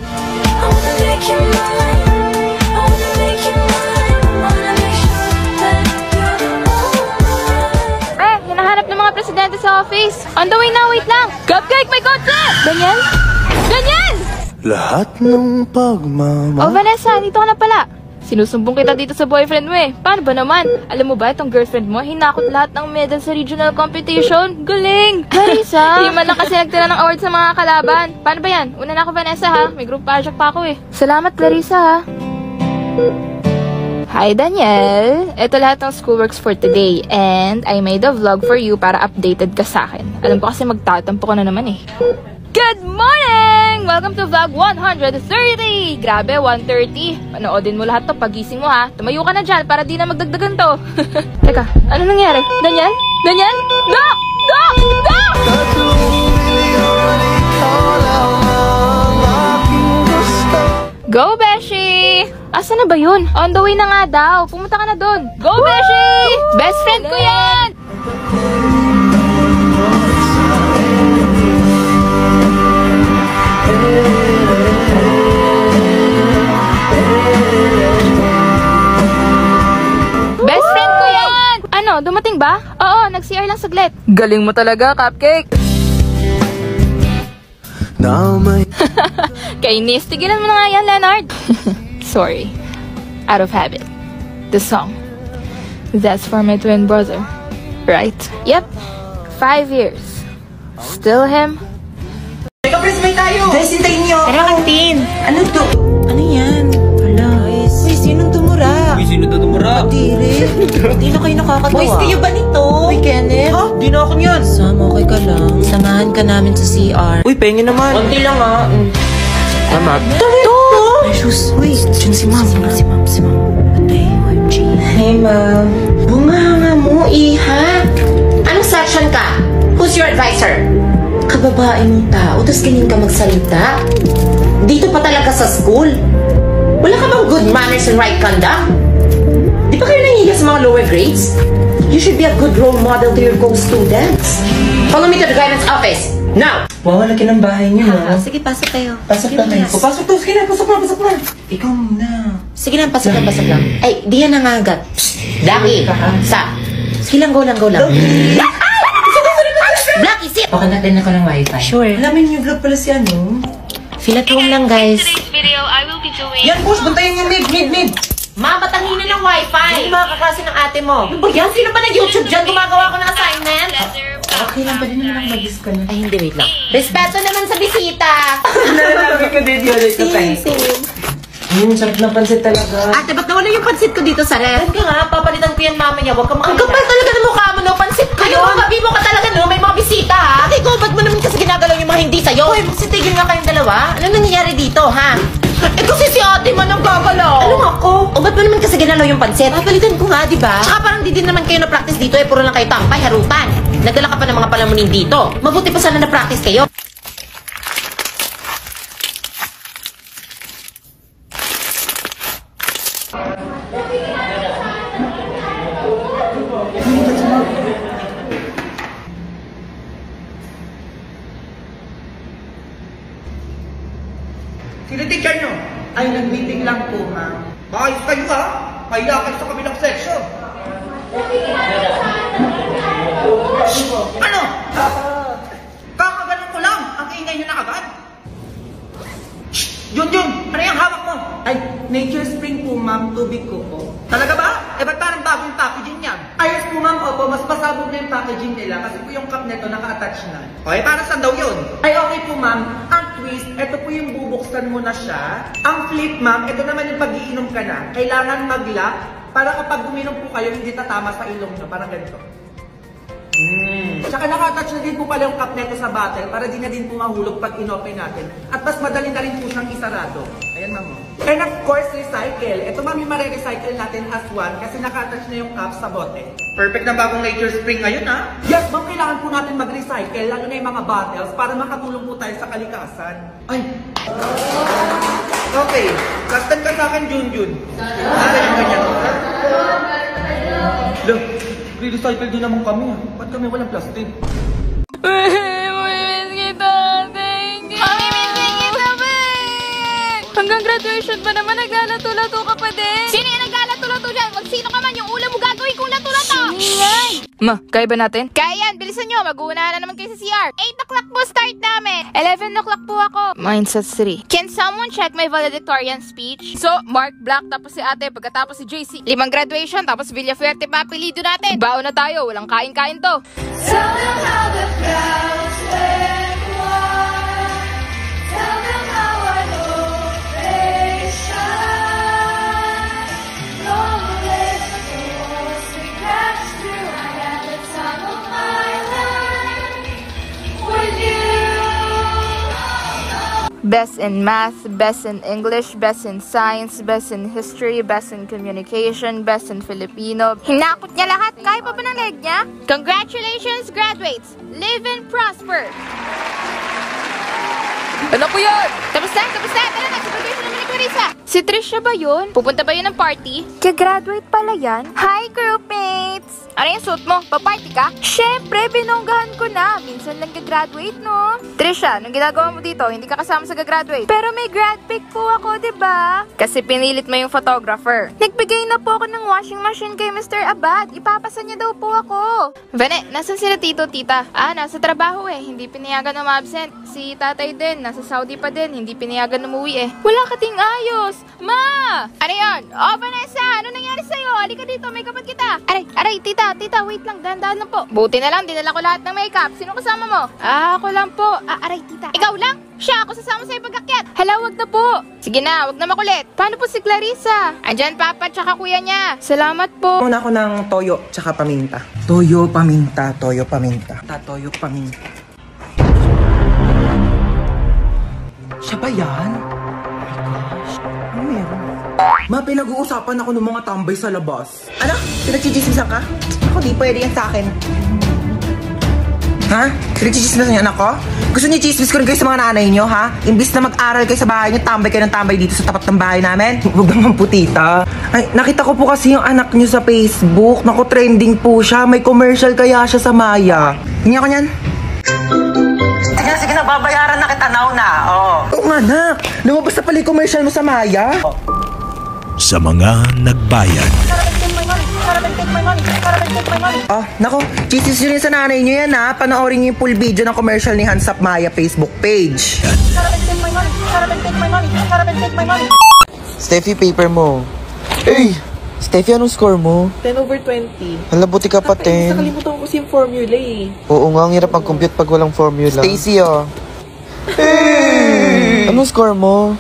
Hinahanap ng mga presidente sa office. On the way na, wait lang! Cupcake, may kotse! Daniel? Daniel!
Lahat ng pagmamahal.
Oh, Vanessa, dito ka na pala. Sinusumbong kita dito sa boyfriend mo eh. Paano ba naman? Alam mo ba, itong girlfriend mo, hinakot lahat ng medal sa regional competition. Galing! Clarissa! Hindi man lang kasi nagtira ng award sa mga kalaban. Paano ba yan? Una na ako, Vanessa ha. May group project pa ako eh. Salamat, Clarissa ha. Hi, Daniel! Ito lahat ng schoolworks for today. And I made a vlog for you para updated ka sa akin. Alam ko kasi magtatampo ka na naman eh. Good morning! Welcome to vlog 130! Grabe, 130. Panoodin mo lahat to pagising mo ha. Tumayo ka na dyan para di na magdagdagan to. Teka, ano nangyari? Daniel? Daniel? Doc! Doc! Doc! Go, Beshi! Asa na ba yun? On the way na nga daw. Pumunta ka na dun. Go, Beshi! Best friend ko yan! Best friend ko yan! Ano, dumating ba? Oo, nag-CR lang saglit. Galing mo talaga, Cupcake. Kainis, tigilan mo na nga yan, Leonard. Sorry. Out of habit. The song. That's for my twin brother. Right? Yep. 5 years. Still him?
Kapres-may tayo!
Guys, hintayin niyo ako.
Tara, kantin. Ano to?
Ano yan? Hala.
Uy, sinong tumura?
Uy, sino to tumura?
Dire. Hindi na kayo nakakatawa.
Boys, kayo ba nito?
Uy, Kenneth.
Ha? Di na ako niyan.
Sam, okay ka lang. Samahan ka namin sa CR.
Uy, pengi naman. Konti lang ha. Tama.
Ito! Ay, sus. Uy, dyan si ma'am. Si ma'am. Ay, OMG.
Hey, ma'am.
Bunganga mo, iha. Anong section ka? Who's your advisor? Kababae mong tao, tapos ganyan ka magsalita? Dito pa talaga sa school? Wala ka bang good manners and right conduct? Di ba kayo nahihiya sa mga lower grades? You should be a good role model to your co-students. Follow me to the guidance office. Now!
Wow, laki ng bahay niyo, no?
Sige, pasok kayo.
Pasok na kayo. Pasok to. Sige na, pasok na. Ikaw muna.
Sige na, pasok lang.
Ay, di yan nangagat. Daki! Sa! Sige lang, go lang. Blackie, sit!
Okay, natin ako ng wifi.
Sure.
Alamin niyo vlog pala si ano?
Feel at home lang, guys.
video, I will be doing...
Yan, boss. Bantayan yung mid.
Ma, batangin ng wifi!
Yung mga kaklase ng ate mo.
Ano ba yan? Sino ba nag-YouTube dyan? Gumagawa ko ng assignment?
Okay lang, pwede naman ako mag-disc ka na.
Ay, hindi, wait lang.
Respeto naman sa bisita!
Nalalabi ko din yun. Sarap ng pansit talaga.
Ate, ba't nawala yung pansit ko dito sa ref?
Yan ka nga, papalitan ko yan mamaya. Huwag ka
Ang
makakita.
kapal talaga ng mukha mo, no? Pansit ko yun! Ano, mabibo ka talaga, no? May mga bisita, ha? Ate ko, ba't mo naman kasi ginagalaw yung mga hindi sa'yo?
Hoy, magsitigil nga kayong dalawa.
Ano nangyayari dito, ha? Eh, kasi si ate man ang gagalaw.
Ano ako?
O, ba't mo naman kasi ginalaw yung pansit?
Papalitan ko nga, di ba?
Tsaka parang di din naman kayo na-practice dito, puro lang kayo tampay, harutan. Nagdala ka pa ng mga palamunin dito. Mabuti pa sana na-practice kayo.
Sino teacher nyo? Ay, nag-meeting lang po, ma'am. Maayos kayo, ha? Kaya kayo sa kabilang section. Ano? Kakagalan ko lang. Ang ingay nyo na agad. Yun. Ano yan? pasabog na yung packaging nila kasi po yung cup nito naka-attach na. Okay, para saan daw yun? Ay, okay po ma'am. Ang twist, ito po yung bubuksan mo na siya. Ang flip ma'am, ito naman yung pag-iinom ka na. Kailangan mag-lock para kapag uminom po kayo, hindi tatama sa ilong nyo. Parang ganito. Tsaka naka-attach na din po pala yung cup nito sa bottle para di na din po mahulog pag inopen natin. At mas madali na rin po siyang isarado. Ayan ma'am. And of course, recycle. Ito ma'am yung mare-recycle natin as one kasi naka-attach na yung cup sa bote. Perfect na bagong Nature Spring ngayon ha? Yes ma'am, kailangan po natin mag-recycle lalo na yung mga bottles para makatulong po tayo sa kalikasan. Ay! Okay, kastan ka sa akin Junjun. Akin yung ganyan. Look, re-recycle din naman kami ha. Ba't kami walang plastic?
Hanggang graduation pa naman, naglalato-lato ka pa din. Sino yung naglalato-lato dyan? Wag sino ka man, yung ulam mo gagawin kong lato-lato. Ma, kaya ba natin? Kaya yan, bilisan nyo. Mag-uuna na naman kayo sa CR. 8 o'clock po start namin. 11 o'clock po ako. Mine's at 3. Can someone check my valedictorian speech? So, Mark Black, tapos si ate, pagkatapos si JC. 5 graduation, tapos Villafuerte pa apelido natin. Bao na tayo, walang kain-kain to. Tell them how the crowds went wild. Tell them how I hope they shine. Long live the force we passed through. I got the time of my life with you. Best in math, best in English, best in science, best in history, best in communication, best in Filipino. Hinakot niya lahat. Kaya pa ba ng leg niya? Congratulations, graduates! Live and prosper! Ano po yun? Tapos na! Tara na! Graduation naman ni Clarissa! Si Trisha ba yun? Pupunta ba yun ng party? Ka-graduate pala yan? Hi, groupmates! Ano yung suit mo? Pa-party ka? Syempre, binonggahan ko na. Minsan lang ka-graduate, no? Trisha, anong ginagawa mo dito? Hindi ka kasama sa ka-graduate. Pero may grad pic po ako, diba? Kasi pinilit mo yung photographer. Nagbigay na po ako ng washing machine kay Mr. Abad. Ipapasa niya daw po ako. Vane, nasan sila tito, tita? Nasa trabaho eh. Hindi pinayagan umabsent. Si tatay din, nasa Saudi pa din. Hindi pinayagan umuwi eh. Wala ka ting ayos. Ma! Ano yun? Vanessa! Ano nangyari sa'yo? Halika dito, make upan kita. Aray, tita, wait lang. Dahan-dahan lang po. Buti na lang, dinala ko lahat ng makeup. Sino kasama mo? Ako lang po. Aray, tita. Ikaw lang? Siya, ako sasama sa'yo pag-akyat. Hala, wag na po. Sige na, wag na makulit. Paano po si Clarissa? Andyan, papa, tsaka kuya niya. Salamat po.
Muna ako ng toyo, tsaka paminta. Toyo, paminta. Toyo, paminta. Siya ba yan? Ano meron? Ma, pinag-uusapan ako ng mga tambay sa labas. Ano? Pinagchichismisan ka? Ako, di pwede yan sa akin. Ha? Pinagchichismisan niyo anak ko? Gusto niyo chismis ko rin kayo sa mga nanay niyo, ha? Imbis na mag-aral kayo sa bahay niyo, tambay kayo ng tambay dito sa tapat ng bahay namin. Huwag naman po, tita. Ay, nakita ko po kasi yung anak niyo sa Facebook. Naku, trending po siya. May commercial kaya siya sa Maya. Tingnan ko niyan. Sige na, babayaran na kita now na. Oo nga, nak. Lumabas na pala yung commercial mo sa Maya.
Sa mga nagbayad.
Nako, chismis yun sa nanay niyo yan, ha? Panoorin niyo yung full video ng commercial ni Hansap Maya Facebook page.
Steffi, paper mo. Hey! Steffi, anong score mo?
10/20.
Hala, buti ka pa 10.
Nakalimutan ko kasi yung formula eh.
Oo nga, ang hirap mag-compute pag walang formula. Stacy, oh. Hey! Anong score mo?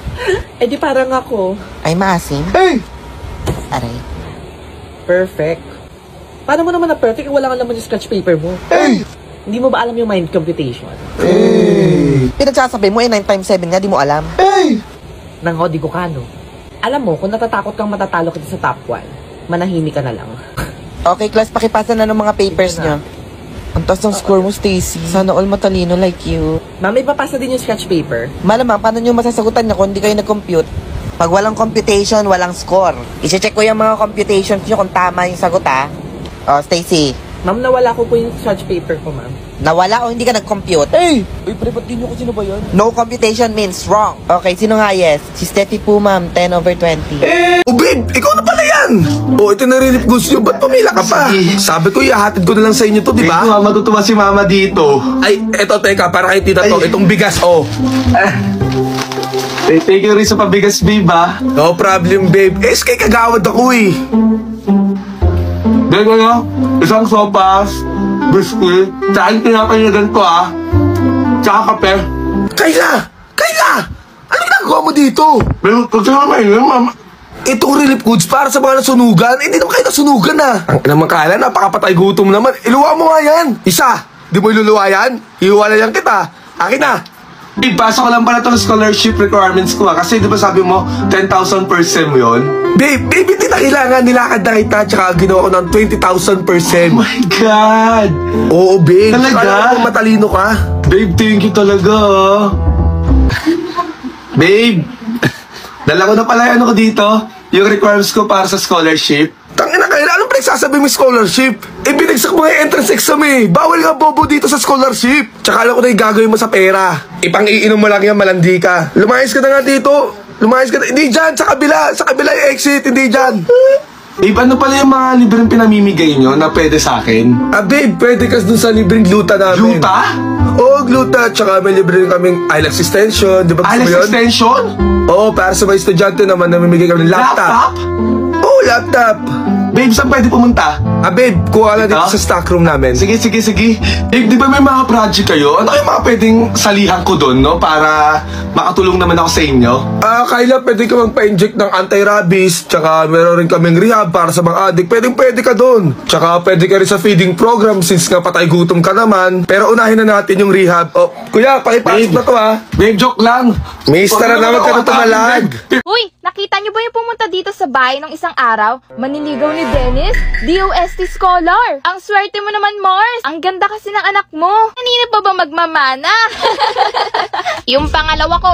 Eh di parang ako.
Ay, maasim? Hey! Aray.
Perfect. Paano mo naman na perfect kung wala ka naman yung sketch paper mo?
Hey!
Hindi mo ba alam yung mind computation?
Hey! Pinagsasabi mo 9 times 7 nga, di mo alam. Hey!
Nang di ko kano. Alam mo, kung natatakot kang matatalo kita sa top 1, manahimik ka na lang.
Okay, class, pakipasa na ng mga papers niya. Ang taas ng score mo, Stacy. Sana all matalino like you.
Ma'am, may papasa din yung sketch paper.
Malamang, paano nyo masasagutan niya kung hindi kayo nag-compute? Pag walang computation, walang score. I-check ko yung mga computations nyo kung tama yung sagot, ha? Oh, Stacy.
Ma'am, nawala ko po yung sketch paper ko, ma'am.
Nawala o hindi ka nag-compute? Hey! Uy, pre, ba't din nyo ko sino ba yun? No computation means wrong. Okay, sino nga yes? Si Steffi po, ma'am. 10/20.
Oh, babe! Ikaw na pala yan! Oh, ito narinig ko sa'yo. Ba't pumila ka pa? Sabi ko, ihahatid ko na lang sa inyo to, di ba?
Ito, matutuwa si mama dito.
Ay, eto, teka. Para kay tita to. Itong bigas, oh.
Thank you rin sa pabigas, babe, ha?
No problem, babe. Kay kagawad ako, eh. Then ano, isang sopas, biscuit, tsaka yung pinapanilagan ko tsaka kape. Kayla! Ano ginagawa mo dito? Pero kung saan mama, itong relief goods para sa mga nasunugan, hindi naman kayo nasunugan Ang naman Kayla, napakapatay gutom naman. Iluwa mo nga yan. Isa, di mo iluluwa yan? Iiwalayan kita. Akin na. Ipasa ko lang pala ito ng scholarship requirements ko kasi di ba sabi mo 10,000 per sem yun? Babe, hindi na kailangan nilakad na kita tsaka ginawa ko ng 20,000 per sem. Oh my God! Oo, babe. Talaga? Kala ko matalino ka. Babe, thank you talaga. Babe, dala ko na pala ko dito, yung requirements ko para sa scholarship. Tangina Kayla, anong pinagsasabi mo scholarship? Binagsak mo yung entrance exam Bawal nga bobo dito sa scholarship. Tsaka alam ko na yung gagawin mo sa pera. Ipang-iinom mo lang yan, malandi ka. Lumayas ka na nga dito. Lumayas ka na. Hindi dyan, sa kabila. Sa kabila yung exit, hindi dyan. Babe, ano pala yung mga libreng pinamimigay nyo na pwede sa akin? Babe, pwede kas dun sa libreng gluta namin. Gluta? Oo, gluta. Tsaka may libre kaming IELTS extension. Di ba gusto mo yun? IELTS extension? Oo, para sa mga estudyante naman, namimigay kami ng laptop. Oo, laptop. Babe, saan pwede pumunta? Babe, kuha lang dito sa stock room namin. Sige. Babe, di ba may mga project kayo? Ano kayo mga pwedeng salihan ko doon, no? Para makatulong naman ako sa inyo? Kayla, pwede ka magpa-inject ng anti-rabies. Tsaka meron rin kaming rehab para sa mga addict. Pwede ka doon. Tsaka pwede ka rin sa feeding program since nga patay gutom ka naman. Pero unahin na natin yung rehab. Oh, kuya, pakipasok na to Babe, joke lang. Mister na naman ka na tumalag.
Uy, nakita niyo ba yung pumunta dito sa bahay ng isang araw? Maniligaw ni Dennis? DOST Scholar! Ang swerte mo naman, Mars! Ang ganda kasi ng anak mo! Kanina pa ba magmamana? Yung pangalawa ko,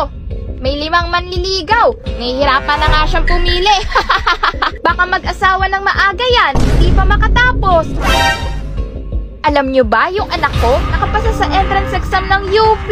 may 5 manliligaw. Nahihirapan na nga siyang pumili. Baka mag-asawa ng maaga yan, hindi pa makatapos. Alam nyo ba, yung anak ko, nakapasa sa entrance exam ng UP.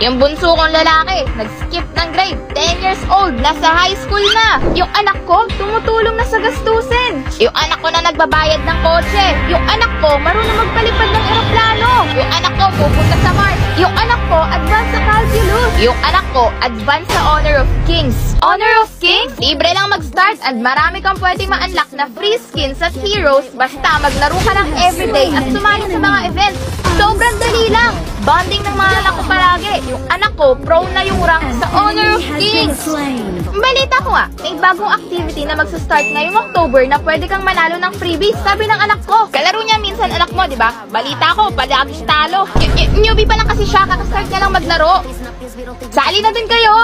Yung bunso kong lalaki, nag-skip ng grade, 10 years old, nasa high school na. Yung anak ko, tumutulong na sa gastusin. Yung anak ko na nagbabayad ng kotse. Yung anak ko, marunong magpalipad ng eroplano. Yung anak ko, pupunta sa Mars. Yung anak ko, advance sa calculus. Yung anak ko, advance sa Honor of Kings. Honor of Kings? Libre lang mag-start at marami kang pwedeng ma-unlock na free skins at heroes basta maglaro ka ng everyday at sumali sa mga events. Sobrang dali lang. Bonding ng mga anak ko palagi. Yung anak ko, pro na yung rank sa Honor of Kings. Balita ko may bagong activity na magsa-start ngayong October na pwede kang manalo ng freebies, sabi ng anak ko. Kalaro niya minsan anak mo, di ba? Balita ko, palagi talo. Newbie pa lang kasi siya, kakastart niya lang maglaro. Sali na din kayo!